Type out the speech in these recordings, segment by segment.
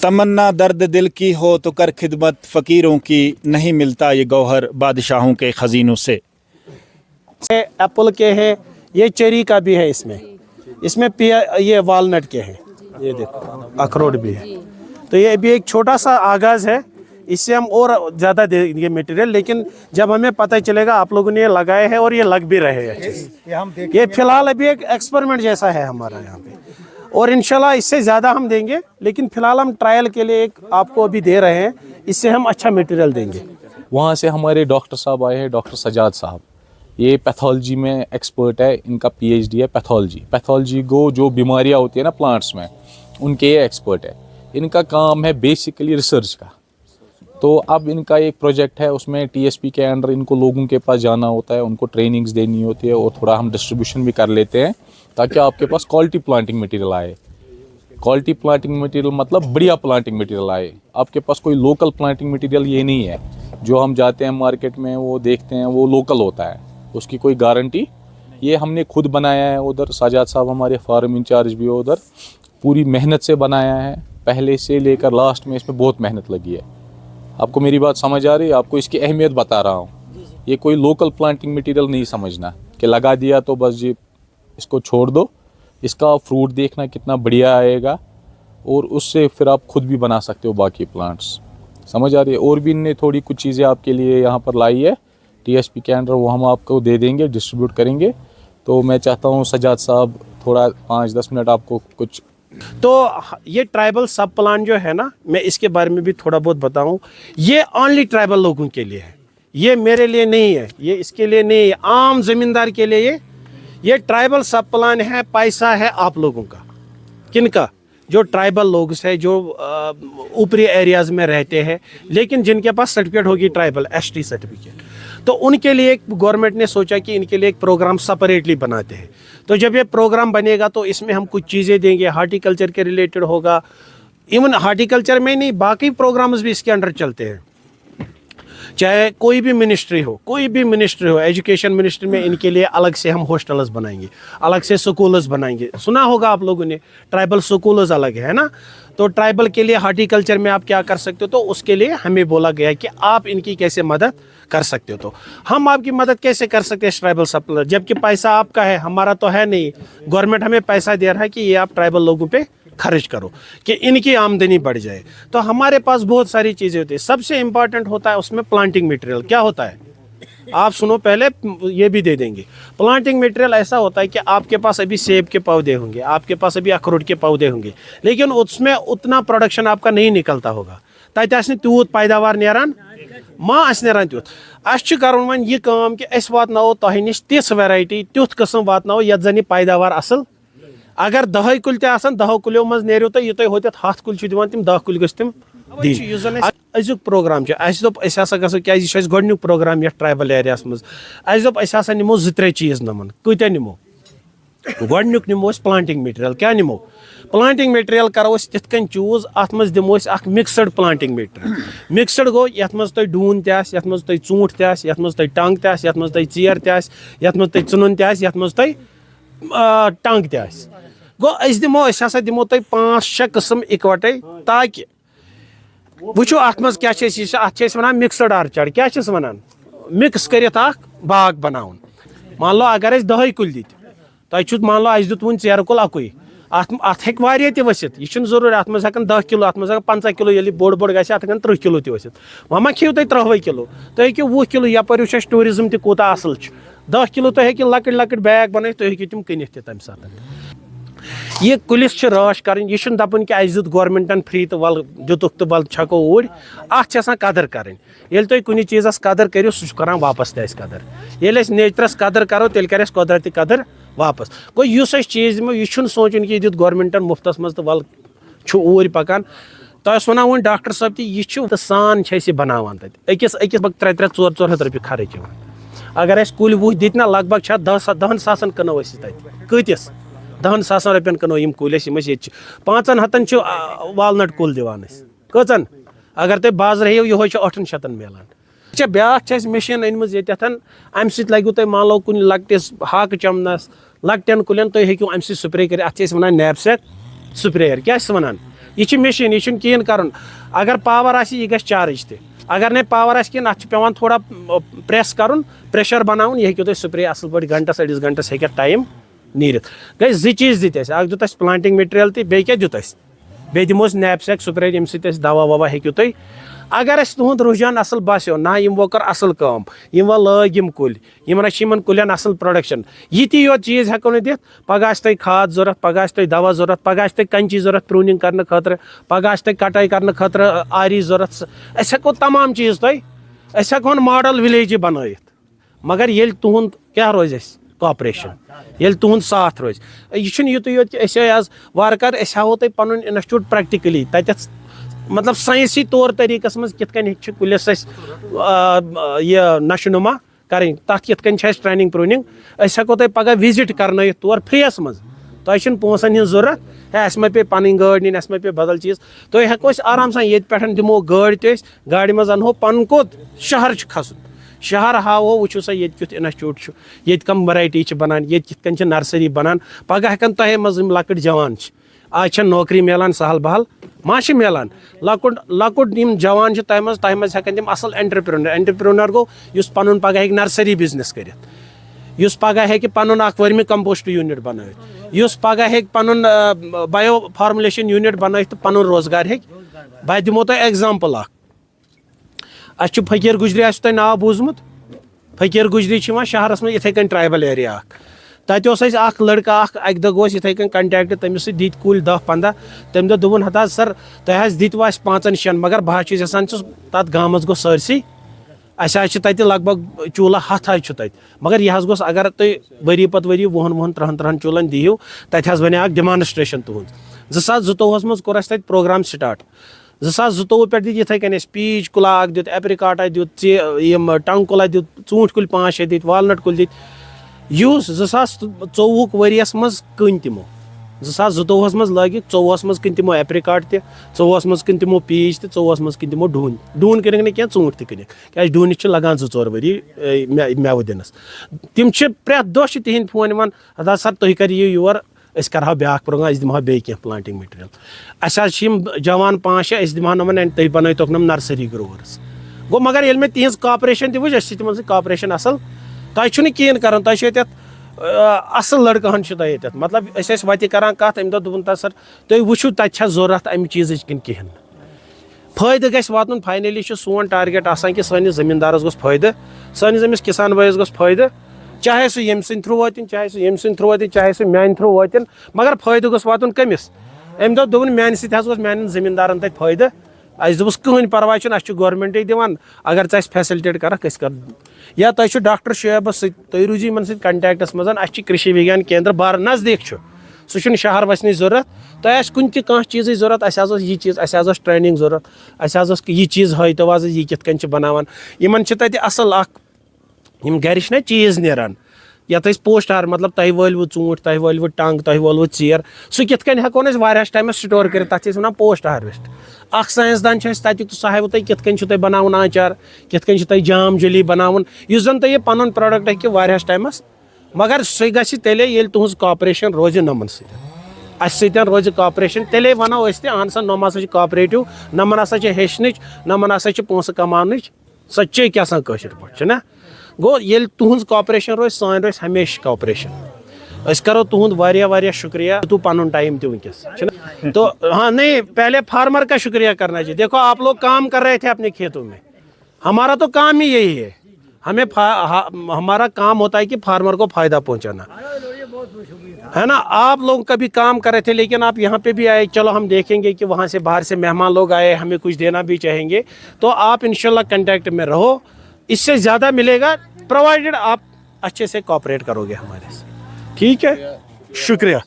तमन्ना दर्द दिल की हो तो कर खिदमत फ़कीरों की, नहीं मिलता ये गौहर बादशाहों के ख़ज़ीनों से। एप्पल के हैं, ये चेरी का भी है, इसमें ये वालनट के हैं, ये देखो अखरोट भी है। तो ये अभी एक छोटा सा आगाज़ है, इससे हम और ज़्यादा देंगे मटेरियल, लेकिन जब हमें पता चलेगा आप लोगों ने ये लगाए हैं और ये लग भी रहे हैं। ये फिलहाल अभी एक एक्सपेरिमेंट जैसा है हमारा यहाँ पे, और इंशाल्लाह इससे ज़्यादा हम देंगे, लेकिन फिलहाल हम ट्रायल के लिए एक आपको अभी दे रहे हैं, इससे हम अच्छा मटेरियल देंगे। वहाँ से हमारे डॉक्टर साहब आए हैं, डॉक्टर सजाद साहब, ये पैथोलॉजी में एक्सपर्ट है, इनका PhD है पैथोलॉजी को जो बीमारियाँ होती है ना प्लांट्स में, उनके ये एक्सपर्ट है। इनका काम है बेसिकली रिसर्च का। तो अब इनका एक प्रोजेक्ट है, उसमें TSP के अंडर इनको लोगों के पास जाना होता है, उनको ट्रेनिंग्स देनी होती है, और थोड़ा हम डिस्ट्रीब्यूशन भी कर लेते हैं ताकि आपके पास क्वालिटी प्लांटिंग मटेरियल आए। क्वालिटी प्लांटिंग मटेरियल मतलब बढ़िया प्लांटिंग मटेरियल आए। आपके पास कोई लोकल प्लांटिंग मटेरियल ये नहीं है जो हम जाते हैं मार्केट में वो देखते हैं वो लोकल होता है, उसकी कोई गारंटी। ये हमने खुद बनाया है, उधर साजाद साहब हमारे फार्म इंचार्ज भी उधर पूरी मेहनत से बनाया है, पहले से लेकर लास्ट में इसमें बहुत मेहनत लगी है। आपको मेरी बात समझ आ रही है? आपको इसकी अहमियत बता रहा हूँ। ये कोई लोकल प्लांटिंग मटेरियल नहीं समझना कि लगा दिया तो बस ये इसको छोड़ दो। इसका फ्रूट देखना कितना बढ़िया आएगा, और उससे फिर आप खुद भी बना सकते हो बाकी प्लांट्स। समझ आ रही है? और भी इनने थोड़ी कुछ चीज़ें आपके लिए यहाँ पर लाई है TSP के अंडर, वो हम आपको दे देंगे, डिस्ट्रीब्यूट करेंगे। तो मैं चाहता हूँ सजाद साहब थोड़ा 5-10 मिनट आपको कुछ। तो ये ट्राइबल सब प्लान जो है ना, मैं इसके बारे में भी थोड़ा बहुत बताऊं। ये ओनली ट्राइबल लोगों के लिए है, ये मेरे लिए नहीं है, ये इसके लिए नहीं है, आम ज़मींदार के लिए ये ट्राइबल सब प्लान है। पैसा है आप लोगों का, किनका? जो ट्राइबल लोग हैं, जो ऊपरी एरियाज़ में रहते हैं, लेकिन जिनके पास सर्टिफिकेट होगी ट्राइबल ST सर्टिफिकेट, तो उनके लिए गवर्नमेंट ने सोचा कि इनके लिए एक प्रोग्राम सेपरेटली बनाते हैं। तो जब ये प्रोग्राम बनेगा तो इसमें हम कुछ चीज़ें देंगे, हार्टिकल्चर के रिलेटेड होगा। इवन हार्टिकल्चर में नहीं, बाकी प्रोग्राम्स भी इसके अंडर चलते हैं। चाहे कोई भी मिनिस्ट्री हो, एजुकेशन मिनिस्ट्री में इनके लिए अलग से हम हॉस्टल्स बनाएंगे, अलग से स्कूल्स बनाएंगे। सुना होगा आप लोगों ने, ट्राइबल स्कूल्स अलग है ना। तो ट्राइबल के लिए हार्टिकल्चर में आप क्या कर सकते हो, तो उसके लिए हमें बोला गया है कि आप इनकी कैसे मदद कर सकते हो। तो हम आपकी मदद कैसे कर सकते हैं ट्राइबल सप्लायर, जबकि पैसा आपका है, हमारा तो है नहीं। गवर्नमेंट हमें पैसा दे रहा है कि ये आप ट्राइबल लोगों पे खर्च करो कि इनकी आमदनी बढ़ जाए। तो हमारे पास बहुत सारी चीज़ें होती है, सबसे इम्पॉर्टेंट होता है उसमें प्लांटिंग मटेरियल। क्या होता है आप सुनो, पहले ये भी दे देंगे। प्लांटिंग मटेरियल ऐसा होता है कि आपके पास अभी सेब के पौधे होंगे, आपके पास अभी अखरोट के पौधे होंगे, लेकिन उसमें उतना प्रोडक्शन आपका नहीं निकलता होगा, तत आस तूत पैदावार नेरान मा नेरान तुत। अस करन वन यह काम कि अस वातनावो तोह निश तिस वैरायटी तुथ किस्म वातनावो यत जन पैदावार असल। अगर 10 कुल आसान, 10 कुलों मज नेरो तो ये होत 7 कुल दिवान, तिम 10 कुल गम दिन। अजुक प्रोग्राम गो क्या गोडनुक प्रोग्राम ये ट्राइबल एरिया मज अस निमो 2-3 चीज नमन। कूत्या निमो? गोडनुक निमो प्लांटिंग मटेरियल। क्या निमो? प्लांटिंग मटेरियल करो तिथ कन चूज, अत मज दिमो मिक्सड प्लांटिंग मटेरियल। मिक्सड गो यथ मज तुम डून तह, यथ मज तुम चूंट तह, यथ मज तुम टंग तह, यथ मज तुम चीर तह, यथ मज तुम चुनन तह, यथ मज तुम टंग तह। गो अस दिमो तुम 5-6 किस्म इकवटे, ताकि वुचो अत मज क्या वन मिक्सड आर्चर्ड। क्या वन मिक्स कर बाग बनाउन। मान लो अगर 10 कुल दित, तुम मान लो अस दुत वन चेर कुल अकुई, अत हेक वारिया ति वसित। यह जरूरी अत मज 10 किलो, अत मज 50 किलो, ये बोड़ बोड़ गि 30 किलो ति वसित। वह खेव तुम 30 किलो, तुम हेक्यो 20 किलो। यपर टूरिज्म ति कूता असल 10 किलो तुम हेक्यो लकट लकट बैग बन, तुम हेक्यो तिम कनित तम साथ। यह कुलिस राश कर, यह दपन कि अस दुत गवर्नमेंटन फ्री तो वल दुतुक तो वल छको ऊर। अत कदर करें, ये तुम कुछ चीज़ कदर करो सह कर वापस तस कदर। ये नेचरस कदर करो तेल कर कुदरती कदर वापस। गो इस चीज़ दिमो, यह सोचन कि दुत गवर्नमेंटन मुफ्तस मज तो वल ऊर पकान। तस वन वो डॉक्टर साहब यह सान बनावान तकिस 300-400 रुपये खर्च। अगर अस कुल 20 दित ना, लगभग 10 सासन कनो कतिस 10 सासन रुपयन कनो यम कुल 500 वालनट कुल दिवान कचन। अगर तुम बाजार हेव यह 800 मिलान। ब्या मशीन अनम ये अम लगू तुम मान लो कुन लकटिस हाक चमनस लकटन कुलन तुम हेक्यू अम स्प्रे कर। अत वन नैपसेक स्प्रेयर। क्या वन ये मशीन ये कहें कर अगर पावर आसी यह गस चार्ज ते अगर नहीं पावर आस कहें अत पेवान थोड़ा प्रेस कर प्रेशर बनाउन यह हेक्यो स्प्रे असल पे घंटस अड़िस घंटस हे टाइम नीरित गई जी चीज दित अख दुत प्लांटिंग मटेरियल ते बे क्या दुत बे दिमो नैपसेक स्प्रे यम सत दवा ववा हेक्यो तुम अगर तुंद रुझान असल बास्यो ना वो कर असल काम वो लग कुल इन कुलन असल प्रोडक्शन ये योत चीज हेको न दित पगह तुम खाद जरूरत पगह तुम दवा जरूरत पगह तुम कंची जरूरत प्रूनिंग करने खतर पगह तुम कटाई करने खतर आरी जरूरत हेको तमाम चीज तुम हेको मॉडल विलेज बनाइथ मगर ये तुंद क्या रोज कॉपरेशन ये तुंद साथ रोज यह युत योत आज वारकार हावो तुम पन इंस्टीट्यूट प्रैक्टिकली तत मतलब साइंसी तौर तरीकस मज कित कुलिस यह नशोनुमा करें तथ कित ट्रेनिंग प्रूनिंग हेको तुम पगह विजिट कर तौर फ्रीयस मज तुम पोसन हज जरूरत है अस पे पन गाड़ नी अस पे बदल चीज तुम हेको आराम सान ये पे दिमो गाड़ गाड़ मज अनहो पन कोत शहर खसन शहर हावो वो सा ये कुछ इंस्टीट्यूट ये कम वैरायटी बनान ये कित नर्सरी बनान पगह हेकन तह मज लकट जवान आज नौकरी मिलान सहल बहल मा मिलान लकुट लकुट जवान तह मज हेकन तम असल एंटरप्रेन्योर गो पन पगह हे नर्सरी बिजनेस कर पगह हे पन वर्मी कंपोस्ट यूनिट बन पगह हे पन बायो फार्मुलेशन यूनिट बन तो पन रोजगार हे बह दिमो तुम एग्जाम्पल अस फकीर गुजरी तुम नाव बूजमुत फकीर गुजरी शहरस में इथे कन ट्राइबल एरिया तत लड़का अक दह इथे कन कंटेक्ट तमिस दित कुल 10-15 तम दोपन हता सर तुह दित 5-6 मगर बह यसान तथ गामस गो सरसी अस लग भग चूल्हा 7 तत मगर यह गोस अगर तुम वरी पत वरी 20-30 चूल्हन दियो तत बने डेमोन्स्ट्रेशन तुहद 2024 मज कोर तत प्रोग्राम स्टार्ट 2022 पे दित इथे कन पीच कुला दित एप्रिकाटा दित टंग कुला दित चूंठ कुल 5-6 दित वालनट कुल दित 2024 वरियस मज कन तमो 2022 मज लगित 24 मज कन तमो एप्रिकाट त 24 मज कन तमो पीच त 24 मज कन तमो डून कन क्या चूंठ त कन क्या डूनिस लगान 2-4 वरी मेव दिनस तम प्रेथ दह तिहद फोन वन हदा सर तुम कर योर अस कर ब्या प्रोग्राम अस दिमो बे क्या प्लांटिंग मटेरियल अस जवान 5-6 अस दिमो नमन तुम बनोक नम नर्सरी ग्रोवर्स गो मगर ये मे तिज कॉपरेशन तु वुच तिमन कॉपरेशन असल तुम कहें कर असल लड़कहन मतलब वत कर कत अमे दोपन सर तुम वो तत जरूरत अमि चीज कन कहें फायदे गस वातन फाइनली सोन टारगेट आसान कि सैनिस जमींदारस गोस फायदे सैनिस अमिस किसान भैस गोस फायदे चाहे सह यम सद थ्रू वातन चाहे सह यम सद थ्रू वातन चाहे सह मान थ्रू वातन मगर फायदे गोस वातन कमिस अमे दोपन मान सत मान जमींदारन तत फायदे अस दोपस कहीं परवाह अस गवर्नमेंट दिवान अगर च फैसिलिटेट करक या तुम डॉक्टर शुएब तुम रूजू इन कंटेक्टस मज अस कृषि विज्ञान केंद्र बार नजदीक सह शहर वसन जरूरत तुम कुन कह चीज जरूरत अस यह चीज अस ट्रेनिंग जरूरत अस यह चीज हईतो आज यह कित बनावान इन तत असल गर ना चीज नेरान यथ पोस्ट हार मतलब तुम वलव चूंठ तुम वलव टंग तुम वलव चेर सह कित हेको टाइम स्टोर कर तथ वन पोस्ट हार्वेस्ट अख साइंसदान तक सह हाव तुम कित बनावन आचार कित तुम जाम जली बनावन इस जन तुम पन प्रोडक्ट हेक्यो टाइमस मगर सह गि तेले ये तुहज कॉपरेशन रोज नमन सत रोज कॉपरेशन तेले वनो अहन सा नम हसा कॉपरेटिव नमन हसा हेचन नमन हसा पोस कमान सच्चे क्या पे ना गो ये तुहज कॉपरेशन रोज सान रोज हमेशा कॉपरेशन अस करो तुहद वारिया शुक्रिया तू पन टाइम ते वनकस तो हाँ नहीं पहले फार्मर का शुक्रिया करना चाहिए। देखो आप लोग काम कर रहे थे अपने खेतों में, हमारा तो काम ही यही है, हमें हमारा काम होता है कि फार्मर को फायदा पहुंचाना, है ना। आप लोग कभी काम कर रहे थे लेकिन आप यहाँ पे भी आए, चलो हम देखेंगे कि वहाँ से बाहर से मेहमान लोग आए, हमें कुछ देना भी चाहेंगे, तो आप इंशाल्लाह कांटेक्ट में रहो, इससे ज़्यादा मिलेगा प्रोवाइडेड आप अच्छे से कोऑपरेट करोगे हमारे से, ठीक है। शुक्रिया।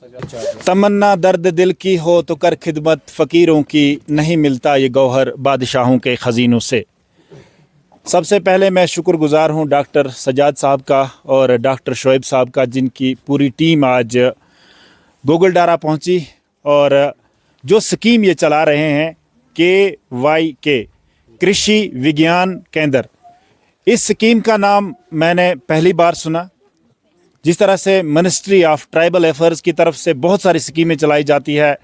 तमन्ना दर्द दिल की हो तो कर खिदमत फ़कीरों की, नहीं मिलता ये गौहर बादशाहों के ख़ज़ीनों से। सबसे पहले मैं शुक्रगुज़ार हूँ डॉक्टर सजाद साहब का और डॉक्टर शोएब साहब का, जिनकी पूरी टीम आज गोगलडारा पहुँची और जो स्कीम ये चला रहे हैं KYK कृषि विज्ञान केंद्र, इस स्कीम का नाम मैंने पहली बार सुना। जिस तरह से मिनिस्ट्री ऑफ ट्राइबल अफेयर्स की तरफ से बहुत सारी स्कीमें चलाई जाती है,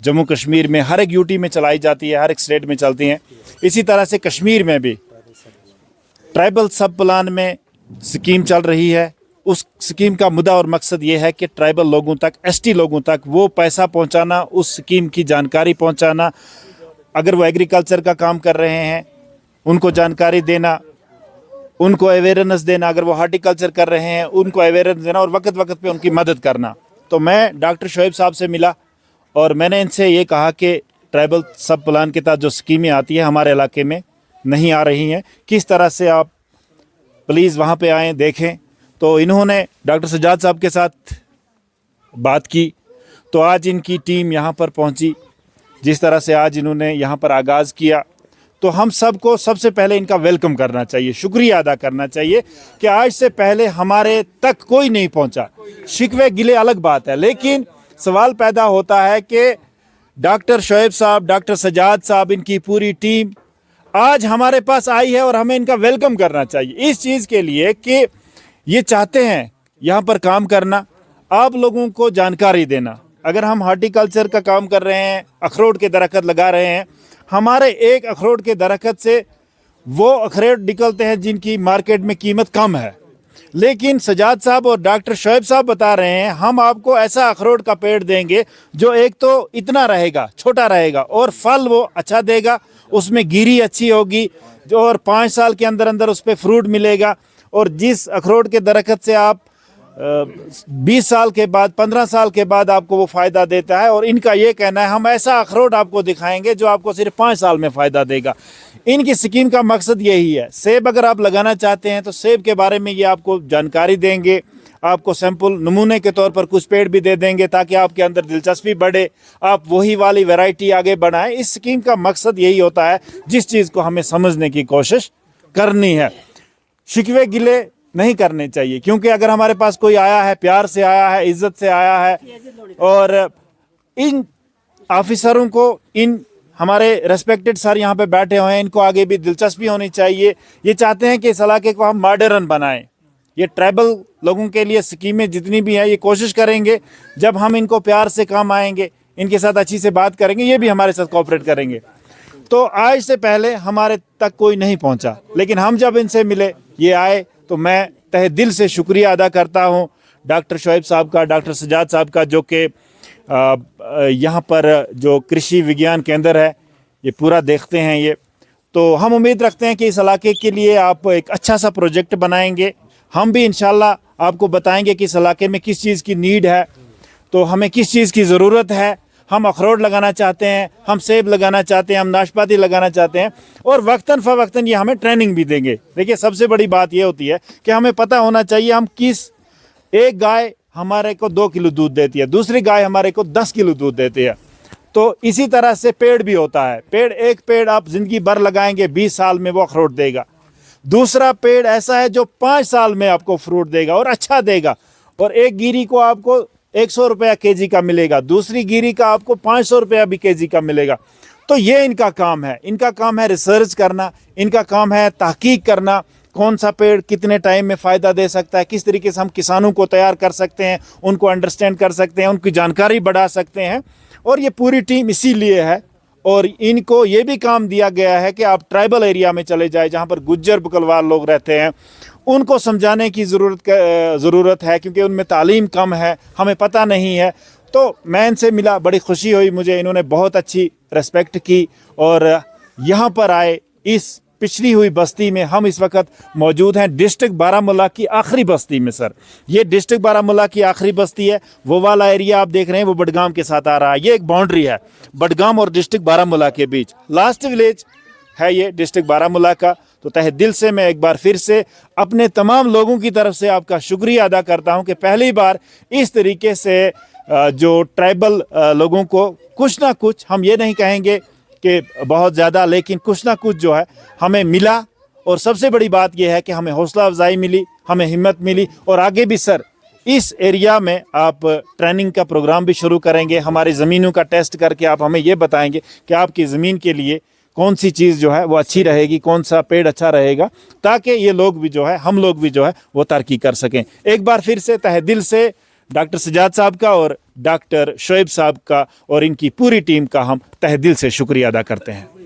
जम्मू कश्मीर में हर एक यूटी में चलाई जाती है, हर एक स्टेट में चलती हैं। इसी तरह से कश्मीर में भी ट्राइबल सब प्लान में स्कीम चल रही है। उस स्कीम का मुद्दा और मकसद ये है कि ट्राइबल लोगों तक, एसटी लोगों तक वो पैसा पहुंचाना, उस स्कीम की जानकारी पहुंचाना। अगर वो एग्रीकल्चर का काम कर रहे हैं उनको जानकारी देना, उनको अवेयरनेस देना। अगर वो हार्टिकल्चर कर रहे हैं उनको अवेयरनेस देना और वक्त वक्त पे उनकी मदद करना। तो मैं डॉक्टर शोएब साहब से मिला और मैंने इनसे ये कहा कि ट्राइबल सब प्लान के तहत जो स्कीमें आती हैं हमारे इलाके में नहीं आ रही हैं, किस तरह से आप प्लीज़ वहाँ पे आएँ, देखें। तो इन्होंने डॉक्टर सजाद साहब के साथ बात की, तो आज इनकी टीम यहाँ पर पहुँची। जिस तरह से आज इन्होंने यहाँ पर आगाज़ किया, तो हम सबको सबसे पहले इनका वेलकम करना चाहिए, शुक्रिया अदा करना चाहिए कि आज से पहले हमारे तक कोई नहीं पहुँचा। शिकवे गिले अलग बात है, लेकिन सवाल पैदा होता है कि डॉक्टर शोएब साहब, डॉक्टर सजाद साहब, इनकी पूरी टीम आज हमारे पास आई है और हमें इनका वेलकम करना चाहिए इस चीज़ के लिए कि ये चाहते हैं यहाँ पर काम करना, आप लोगों को जानकारी देना। अगर हम हार्टिकल्चर का काम कर रहे हैं, अखरोट के दरख्त लगा रहे हैं, हमारे एक अखरोट के दरख्त से वो अखरोट निकलते हैं जिनकी मार्केट में कीमत कम है। लेकिन सजाद साहब और डॉक्टर शोएब साहब बता रहे हैं हम आपको ऐसा अखरोट का पेड़ देंगे जो एक तो इतना रहेगा, छोटा रहेगा, और फल वो अच्छा देगा, उसमें गिरी अच्छी होगी जो, और 5 साल के अंदर अंदर उस पर फ्रूट मिलेगा। और जिस अखरोट के दरख्त से आप 20 साल के बाद, 15 साल के बाद आपको वो फ़ायदा देता है, और इनका ये कहना है हम ऐसा अखरोट आपको दिखाएंगे जो आपको सिर्फ 5 साल में फ़ायदा देगा। इनकी स्कीम का मकसद यही है। सेब अगर आप लगाना चाहते हैं तो सेब के बारे में ये आपको जानकारी देंगे, आपको सैंपल नमूने के तौर पर कुछ पेड़ भी दे देंगे ताकि आपके अंदर दिलचस्पी बढ़े, आप वही वाली वैरायटी आगे बढ़ाएं। इस स्कीम का मकसद यही होता है, जिस चीज़ को हमें समझने की कोशिश करनी है। शिकवे गिले नहीं करने चाहिए, क्योंकि अगर हमारे पास कोई आया है, प्यार से आया है, इज्जत से आया है, और इन ऑफिसरों को, इन हमारे रेस्पेक्टेड सर यहाँ पे बैठे हुए हैं, इनको आगे भी दिलचस्पी होनी चाहिए। ये चाहते हैं कि इस इलाके को हम मॉडर्न बनाएं। ये ट्राइबल लोगों के लिए स्कीमें जितनी भी हैं ये कोशिश करेंगे, जब हम इनको प्यार से काम आएंगे, इनके साथ अच्छी से बात करेंगे, ये भी हमारे साथ कोऑपरेट करेंगे। तो आज से पहले हमारे तक कोई नहीं पहुँचा, लेकिन हम जब इनसे मिले, ये आए, तो मैं तहे दिल से शुक्रिया अदा करता हूँ डॉक्टर शोएब साहब का, डॉक्टर सजाद साहब का, जो कि यहाँ पर जो कृषि विज्ञान केंद्र है ये पूरा देखते हैं ये। तो हम उम्मीद रखते हैं कि इस इलाके के लिए आप एक अच्छा सा प्रोजेक्ट बनाएंगे। हम भी इंशाल्लाह आपको बताएंगे कि इस इलाके में किस चीज़ की नीड है, तो हमें किस चीज़ की ज़रूरत है। हम अखरोट लगाना चाहते हैं, हम सेब लगाना चाहते हैं, हम नाशपाती लगाना चाहते हैं, और वक्तन फ़वक्तन ये हमें ट्रेनिंग भी देंगे। देखिए सबसे बड़ी बात ये होती है कि हमें पता होना चाहिए हम किस, एक गाय हमारे को 2 किलो दूध देती है, दूसरी गाय हमारे को 10 किलो दूध देती है। तो इसी तरह से पेड़ भी होता है। एक पेड़ आप ज़िंदगी भर लगाएंगे, 20 साल में वो अखरोट देगा। दूसरा पेड़ ऐसा है जो 5 साल में आपको फ्रूट देगा और अच्छा देगा, और एक गिरी को आपको 100 रुपया केजी का मिलेगा, दूसरी गिरी का आपको 500 रुपया भी केजी का मिलेगा। तो ये इनका काम है। इनका काम है रिसर्च करना, इनका काम है तहकीक करना, कौन सा पेड़ कितने टाइम में फ़ायदा दे सकता है, किस तरीके से हम किसानों को तैयार कर सकते हैं, उनको अंडरस्टैंड कर सकते हैं, उनकी जानकारी बढ़ा सकते हैं। और ये पूरी टीम इसीलिए है। और इनको ये भी काम दिया गया है कि आप ट्राइबल एरिया में चले जाए जहाँ पर गुज्जर बकलवाल लोग रहते हैं, उनको समझाने की ज़रूरत है, क्योंकि उनमें तालीम कम है, हमें पता नहीं है। तो मैं इनसे मिला, बड़ी खुशी हुई मुझे, इन्होंने बहुत अच्छी रिस्पेक्ट की और यहाँ पर आए। इस पिछड़ी हुई बस्ती में हम इस वक्त मौजूद हैं, डिस्ट्रिक्ट बारामूला की आखिरी बस्ती में। सर ये डिस्ट्रिक्ट बारामूला की आखिरी बस्ती है। वो वाला एरिया आप देख रहे हैं वो बडगाम के साथ आ रहा है। ये एक बाउंड्री है बडगाम और डिस्ट्रिक्ट बारामूला के बीच। लास्ट विलेज है ये डिस्ट्रिक्ट बारामूला का। तो तहे दिल से मैं एक बार फिर से अपने तमाम लोगों की तरफ से आपका शुक्रिया अदा करता हूँ कि पहली बार इस तरीके से जो ट्राइबल लोगों को कुछ ना कुछ, हम ये नहीं कहेंगे कि बहुत ज़्यादा, लेकिन कुछ ना कुछ जो है हमें मिला। और सबसे बड़ी बात यह है कि हमें हौसला अफजाई मिली, हमें हिम्मत मिली। और आगे भी सर इस एरिया में आप ट्रेनिंग का प्रोग्राम भी शुरू करेंगे, हमारी ज़मीनों का टेस्ट करके आप हमें ये बताएंगे कि आपकी ज़मीन के लिए कौन सी चीज़ जो है वो अच्छी रहेगी, कौन सा पेड़ अच्छा रहेगा, ताकि ये लोग भी जो है, हम लोग भी जो है वो तरक्की कर सकें। एक बार फिर से तहे दिल से डॉक्टर सजाद साहब का और डॉक्टर शोएब साहब का और इनकी पूरी टीम का हम तहे दिल से शुक्रिया अदा करते हैं।